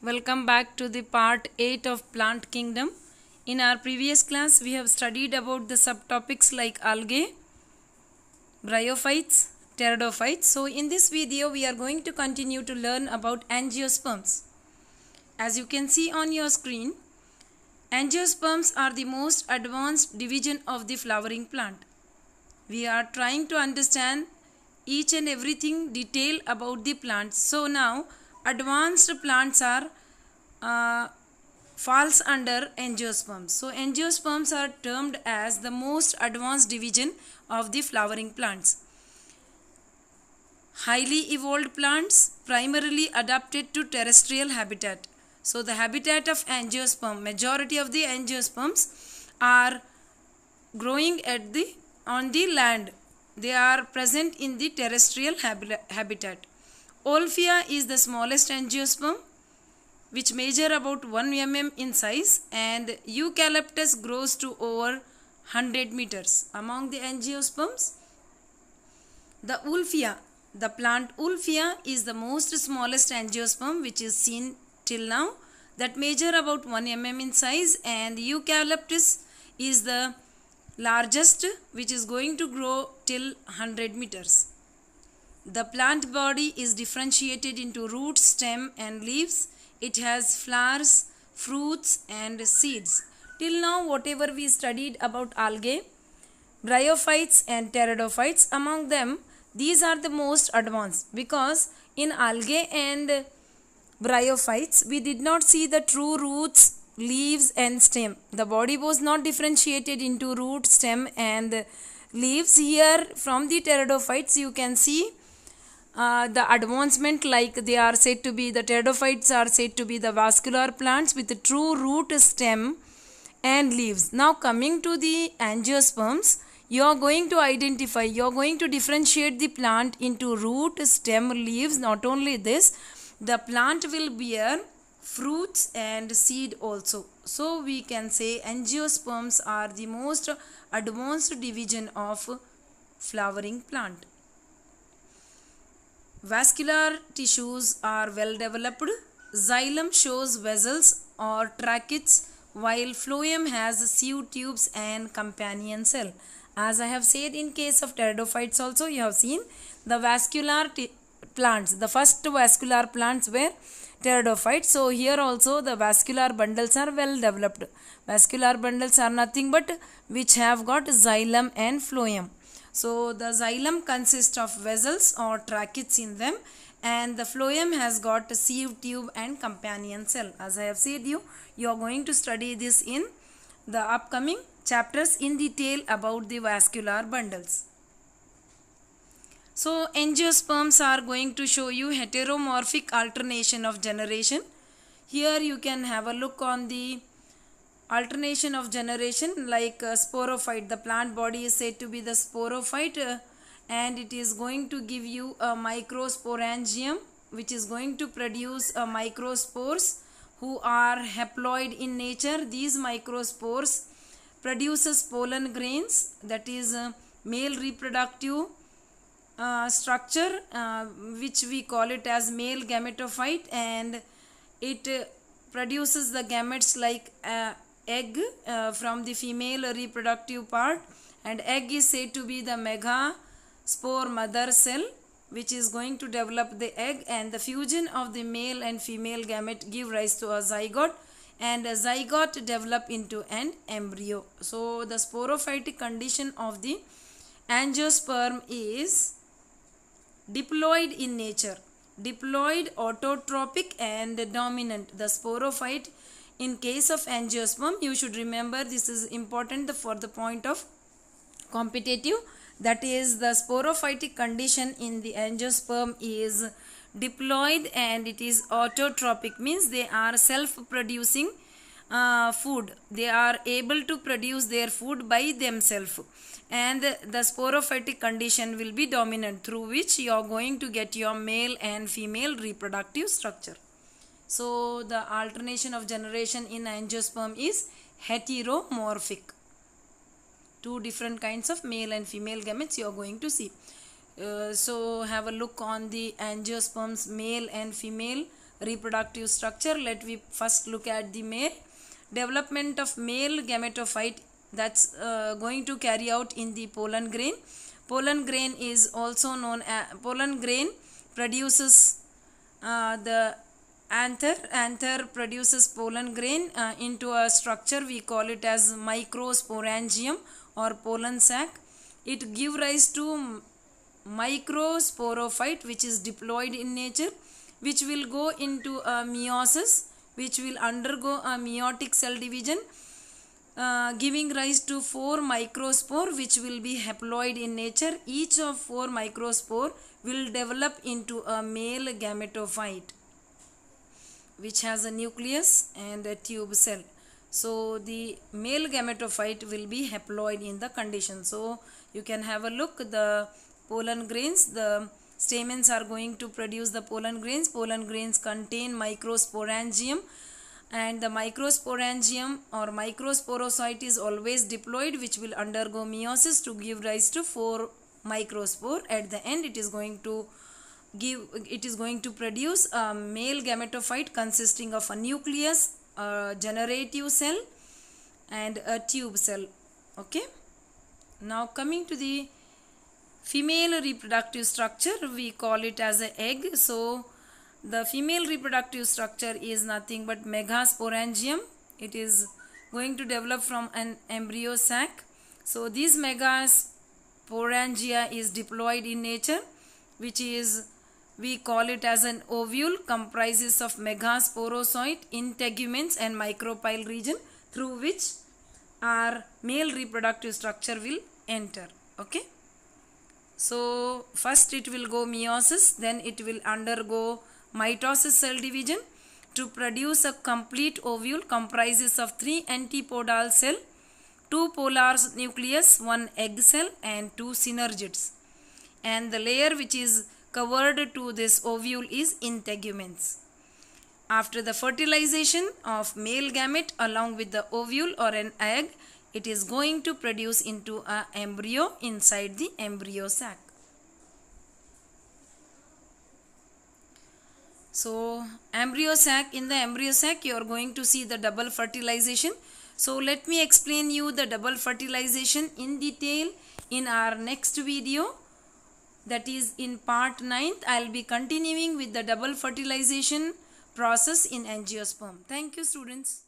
Welcome back to the part 8 of Plant Kingdom. In our previous class, we have studied about the subtopics like algae, bryophytes, pteridophytes. So in this video, we are going to continue to learn about angiosperms. As you can see on your screen, angiosperms are the most advanced division of the flowering plant. We are trying to understand each and everything detail about the plants. So now advanced plants are falls under angiosperms. So angiosperms are termed as the most advanced division of the flowering plants. Highly evolved plants primarily adapted to terrestrial habitat. So the habitat of angiosperm, majority of the angiosperms are growing on the land. They are present in the terrestrial habitat. Olfia is the smallest angiosperm, which measure about 1 mm in size, and eucalyptus grows to over 100 meters. Among the angiosperms, the Wolffia, the plant Wolffia is the most smallest angiosperm which is seen till now, that measure about 1 mm in size, and eucalyptus is the largest, which is going to grow till 100 meters. The plant body is differentiated into root, stem and leaves. It has flowers, fruits and seeds. Till now whatever we studied about algae, bryophytes and pteridophytes, among them these are the most advanced, because in algae and bryophytes we did not see the true roots, leaves and stem. The body was not differentiated into root, stem and leaves. Here from the pteridophytes you can see the advancement, like they are said to be, the pteridophytes are said to be the vascular plants with a true root, stem and leaves. Now coming to the angiosperms, you are going to identify, you are going to differentiate the plant into root, stem, leaves. Not only this, the plant will bear fruits and seed also. So we can say angiosperms are the most advanced division of flowering plant. Vascular tissues are well developed. Xylem shows vessels or tracheids, while phloem has sieve tubes and companion cell. As I have said, in case of pteridophytes also you have seen the vascular plants. The first vascular plants were pteridophytes. So here also the vascular bundles are well developed. Vascular bundles are nothing but which have got xylem and phloem. So the xylem consists of vessels or tracheids in them, and the phloem has got a sieve tube and companion cell. As I have said, you are going to study this in the upcoming chapters in detail about the vascular bundles. So angiosperms are going to show you heteromorphic alternation of generation. Here you can have a look on the alternation of generation, like sporophyte. The plant body is said to be the sporophyte, and it is going to give you a microsporangium, which is going to produce microspores who are haploid in nature. These microspores produces pollen grains, that is male reproductive structure, which we call it as male gametophyte, and it produces the gametes like egg from the female reproductive part, and egg is said to be the megaspore mother cell, which is going to develop the egg, and the fusion of the male and female gamete give rise to a zygote, and a zygote develop into an embryo. So the sporophytic condition of the angiosperm is diploid in nature. Diploid, autotrophic and dominant. The sporophyte in case of angiosperm, you should remember, this is important for the point of competitive, that is the sporophytic condition in the angiosperm is diploid and it is autotrophic, means they are self-producing food. They are able to produce their food by themselves, and the sporophytic condition will be dominant, through which you are going to get your male and female reproductive structure. So the alternation of generation in angiosperm is heteromorphic. Two different kinds of male and female gametes you are going to see. So have a look on the angiosperms male and female reproductive structure. Let we first look at the male. Development of male gametophyte, that's going to carry out in the pollen grain. Pollen grain is also known as, pollen grain produces the anther. Anther produces pollen grain into a structure, we call it as microsporangium or pollen sac. It give rise to microsporophyte, which is diploid in nature, which will go into a meiosis, which will undergo a meiotic cell division, giving rise to 4 microspore, which will be haploid in nature. Each of 4 microspore will develop into a male gametophyte, which has a nucleus and a tube cell. So the male gametophyte will be haploid in the condition. So you can have a look, the pollen grains, the stamens are going to produce the pollen grains. Pollen grains contain microsporangium, and the microsporangium or microsporocyte is always diploid, which will undergo meiosis to give rise to 4 microspore. At the end it is going to produce a male gametophyte consisting of a nucleus, a generative cell and a tube cell. Okay, now coming to the female reproductive structure, we call it as an egg. So the female reproductive structure is nothing but megasporangium. It is going to develop from an embryo sac. So this megasporangia is diploid in nature, which is, we call it as an ovule, comprises of megasporocyte, integuments and micropyle region, through which our male reproductive structure will enter. Okay, so first it will go meiosis, then it will undergo mitosis cell division to produce a complete ovule, comprises of 3 antipodal cell, 2 polar nucleus, 1 egg cell and 2 synergids, and the layer which is covered to this ovule is integuments. After the fertilization of male gamete along with the ovule or an egg, it is going to produce into an embryo inside the embryo sac. So embryo sac, in the embryo sac you are going to see the double fertilization. So let me explain you the double fertilization in detail in our next video, that is in part 9th. I will be continuing with the double fertilization process in angiosperm. Thank you students.